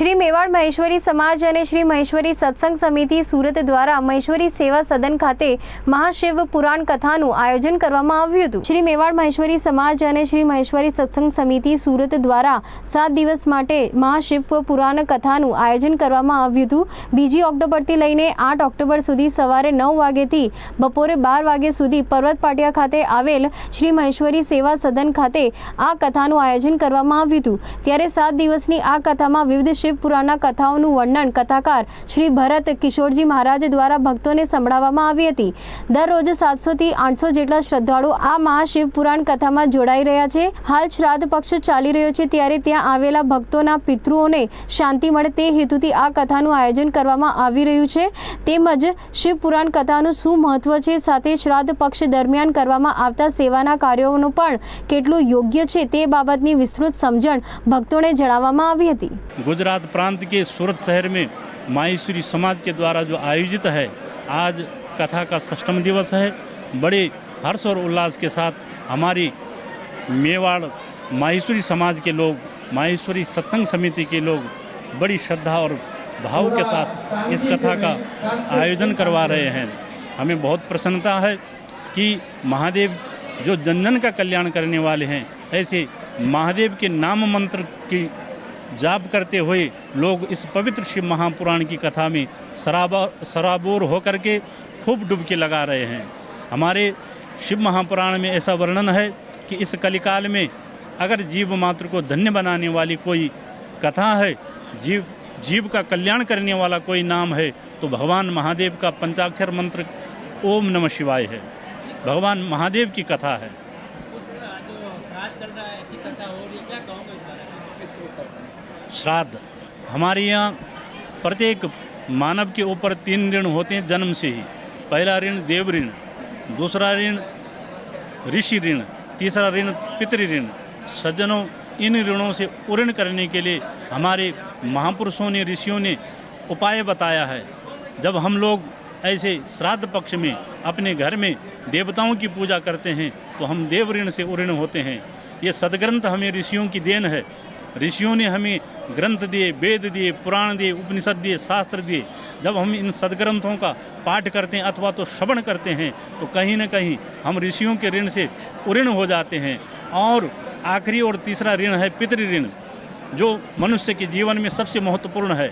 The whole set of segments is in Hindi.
श्री मेवाड़ महेश्वरी समाज અને શ્રી મહેશ્વરી સત્સંગ સમિતિ સુરત દ્વારા મહેશ્વરી સેવા સદન ખાતે મહાશિવ પુરાણ કથાનું આયોજન કરવામાં આવ્યું હતું। શ્રી મેવાડ મહેશ્વરી સમાજ અને શ્રી મહેશ્વરી સત્સંગ સમિતિ સુરત દ્વારા 7 દિવસ માટે મહાશિવ પુરાણ કથાનું આયોજન કરવામાં આવ્યું હતું। 2 ઓક્ટોબરથી લઈને 8 ઓક્ટોબર સુધી સવારે 9 વાગ્યાથી બપોરે 12 વાગ્યા સુધી પર્વત પાટિયા ખાતે આવેલ શ્રી મહેશ્વરી સેવા સદન ખાતે આ કથાનું આયોજન કરવામાં આવ્યું હતું। ત્યારે 7 દિવસની આ કથામાં વિવિધ शिव पुराणना कथाओं वर्णन कथाकार श्री भरत किशोरजी महाराज द्वारा भक्तों ने संभळाववामां आवी हती। दररोज 700 થી 800 जेटला श्रद्धाळुओ आ महाशिव पुराण कथा में जोड़ाई रह्या छे। हाल श्राद्ध पक्ष चाली रह्यो छे त्यारे त्यां आवेला भक्तोना पितृओने शांति मळे ते हेतुथी आ कथानुं आयोजन करवामां आवी रह्युं छे। तेमज शिव पुराण कथानुं शुं महत्व छे, साथे श्राद्ध पक्ष दरमियान करवामां आवता सेवाना कार्योनुं पण केटलुं योग्य छे ते बाबतनी विस्तृत समजण भक्तोने जणाववामां आवी हती। गुजरात प्रांत के सूरत शहर में माहेश्वरी समाज के द्वारा जो आयोजित है, आज कथा का 6वां दिवस है। बड़े हर्ष और उल्लास के साथ हमारी मेवाड़ माहेश्वरी समाज के लोग, माहेश्वरी सत्संग समिति के लोग बड़ी श्रद्धा और भाव के साथ इस कथा का आयोजन करवा रहे हैं। हमें बहुत प्रसन्नता है कि महादेव जो जन जन का कल्याण करने वाले हैं, ऐसे महादेव के नाम मंत्र की जाप करते हुए लोग इस पवित्र शिव महापुराण की कथा में सराबोर होकर के खूब डुबकी लगा रहे हैं। हमारे शिव महापुराण में ऐसा वर्णन है कि इस कलिकाल में अगर जीव मात्र को धन्य बनाने वाली कोई कथा है, जीव का कल्याण करने वाला कोई नाम है, तो भगवान महादेव का पंचाक्षर मंत्र ओम नमः शिवाय है। भगवान महादेव की कथा है। श्राद्ध हमारे यहाँ प्रत्येक मानव के ऊपर 3 ऋण होते हैं जन्म से ही। पहला ऋण देव ऋण, दूसरा ऋण ऋषि ऋण, तीसरा ऋण पितृ ऋण। सज्जनों, इन ऋणों से उऋण करने के लिए हमारे महापुरुषों ने, ऋषियों ने उपाय बताया है। जब हम लोग ऐसे श्राद्ध पक्ष में अपने घर में देवताओं की पूजा करते हैं तो हम देव ऋण से उऋण होते हैं। ये सदग्रंथ हमें ऋषियों की देन है। ऋषियों ने हमें ग्रंथ दिए, वेद दिए, पुराण दिए, उपनिषद दिए, शास्त्र दिए। जब हम इन सदग्रंथों का पाठ करते हैं अथवा तो श्रवण करते हैं तो कहीं न कहीं हम ऋषियों के ऋण से उऋण हो जाते हैं। और आखिरी और तीसरा ऋण है पितृ ऋण, जो मनुष्य के जीवन में सबसे महत्वपूर्ण है।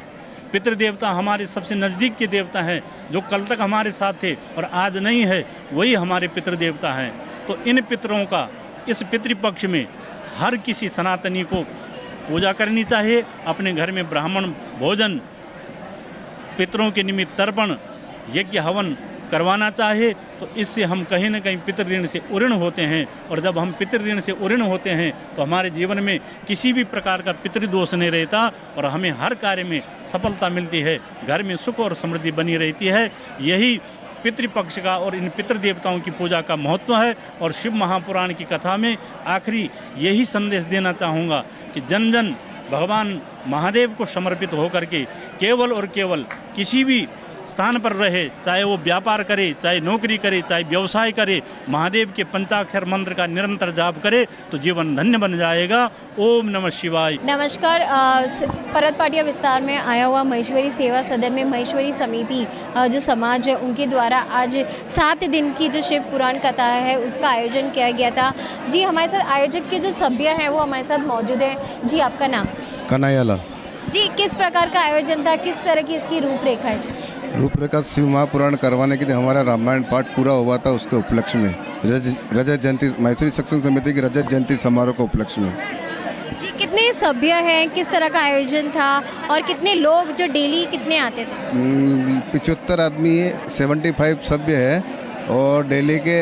पितृदेवता हमारे सबसे नज़दीक के देवता हैं, जो कल तक हमारे साथ थे और आज नहीं है, वही हमारे पितृदेवता हैं। तो इन पितरों का इस पितृपक्ष में हर किसी सनातनी को पूजा करनी चाहिए। अपने घर में ब्राह्मण भोजन, पितरों के निमित्त तर्पण, यज्ञ हवन करवाना चाहिए। तो इससे हम कहीं न कहीं पितृ ऋण से उऋण होते हैं। और जब हम पितृ ऋण से उऋण होते हैं तो हमारे जीवन में किसी भी प्रकार का पितृदोष नहीं रहता और हमें हर कार्य में सफलता मिलती है, घर में सुख और समृद्धि बनी रहती है। यही पितृपक्ष का और इन पितृदेवताओं की पूजा का महत्व है। और शिव महापुराण की कथा में आखिरी यही संदेश देना चाहूँगा कि जन जन भगवान महादेव को समर्पित होकर के केवल और केवल किसी भी स्थान पर रहे, चाहे वो व्यापार करे, चाहे नौकरी करे, चाहे व्यवसाय करे, महादेव के पंचाक्षर मंत्र का निरंतर जाप करे तो जीवन धन्य बन जाएगा। ओम नमः शिवाय। नमस्कार। पर्वत पाटिया विस्तार में आया हुआ महेश्वरी सेवा सदन में महेश्वरी समिति जो समाज है उनके द्वारा आज 7 दिन की जो शिव पुराण कथा है उसका आयोजन किया गया था। जी, हमारे साथ आयोजक के जो सभ्य हैं वो हमारे साथ मौजूद हैं। जी, आपका नाम? कन्हैयालाल। जी, किस प्रकार का आयोजन था, किस तरह की इसकी रूपरेखा है? रूपरेखा शिव महापुराण करवाने के लिए हमारा रामायण पाठ पूरा हुआ था, उसके उपलक्ष्य में रजत जयंती, माहेश्वरी सत्संग समिति की रजत जयंती समारोह के उपलक्ष्य में। जी, कितने सभ्य हैं, किस तरह का आयोजन था और कितने लोग जो डेली कितने आते थे? 75 आदमी 75 सभ्य है और डेली के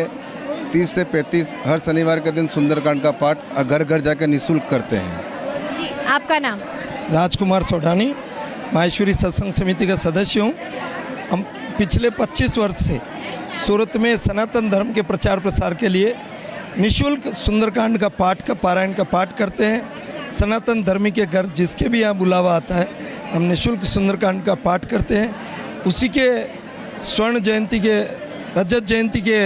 30 से 35 हर शनिवार के दिन सुंदरकांड का पाठ घर घर जाकर निःशुल्क करते हैं। जी, आपका नाम? राजकुमार सोढ़ानी, माहेश्वरी सत्संग समिति का सदस्य हूँ। हम पिछले 25 वर्ष से सूरत में सनातन धर्म के प्रचार प्रसार के लिए निःशुल्क सुंदरकांड का पारायण का पाठ करते हैं। सनातन धर्मी के घर जिसके भी यहाँ बुलावा आता है हम निःशुल्क सुंदरकांड का पाठ करते हैं। उसी के स्वर्ण जयंती के, रजत जयंती के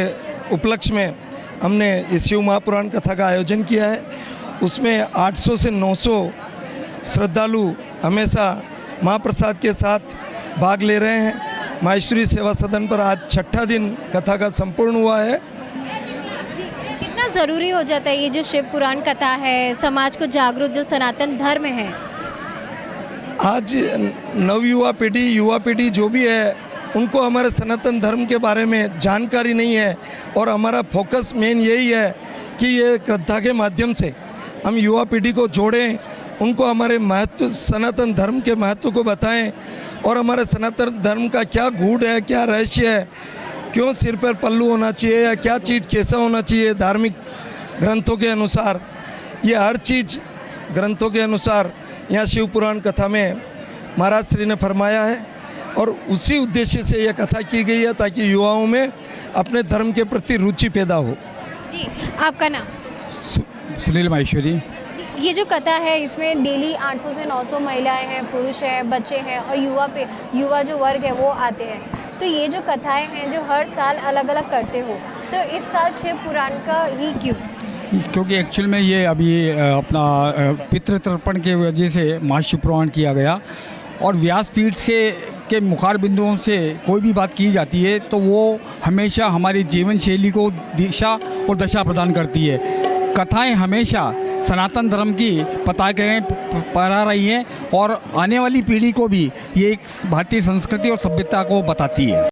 उपलक्ष्य में हमने इस शिव महापुराण कथा का आयोजन किया है। उसमें 800 से 900 श्रद्धालु हमेशा महाप्रसाद के साथ भाग ले रहे हैं। माहेश्वरी सेवा सदन पर आज छठा दिन कथा का संपूर्ण हुआ है। कितना ज़रूरी हो जाता है ये जो शिव पुराण कथा है, समाज को जागरूक जो सनातन धर्म है? आज नवयुवा पीढ़ी, युवा पीढ़ी जो भी है, उनको हमारे सनातन धर्म के बारे में जानकारी नहीं है और हमारा फोकस मेन यही है कि ये कथा के माध्यम से हम युवा पीढ़ी को जोड़ें, उनको हमारे महत्व, सनातन धर्म के महत्व को बताएं और हमारे सनातन धर्म का क्या गूढ़ है, क्या रहस्य है, क्यों सिर पर पल्लू होना चाहिए या क्या चीज़ कैसा होना चाहिए धार्मिक ग्रंथों के अनुसार। ये हर चीज़ ग्रंथों के अनुसार यहाँ शिव पुराण कथा में महाराज श्री ने फरमाया है और उसी उद्देश्य से यह कथा की गई है ताकि युवाओं में अपने धर्म के प्रति रुचि पैदा हो। जी, आपका नाम? सुनील माहेश्वरी। जी, ये जो कथा है इसमें डेली 800 से 900 महिलाएं हैं, पुरुष हैं, बच्चे हैं और युवा जो वर्ग है वो आते हैं। तो ये जो कथाएं हैं जो हर साल अलग अलग करते हो, तो इस साल शिव पुराण का ही क्यों? क्योंकि एक्चुअल में ये अभी अपना पितृतर्पण के वजह से महाशिव पुराण किया गया और व्यासपीठ से के मुखार बिंदुओं से कोई भी बात की जाती है तो वो हमेशा हमारी जीवन शैली को दिशा और दशा प्रदान करती है। कथाएं हमेशा सनातन धर्म की पढ़ा रही हैं और आने वाली पीढ़ी को भी ये एक भारतीय संस्कृति और सभ्यता को बताती है।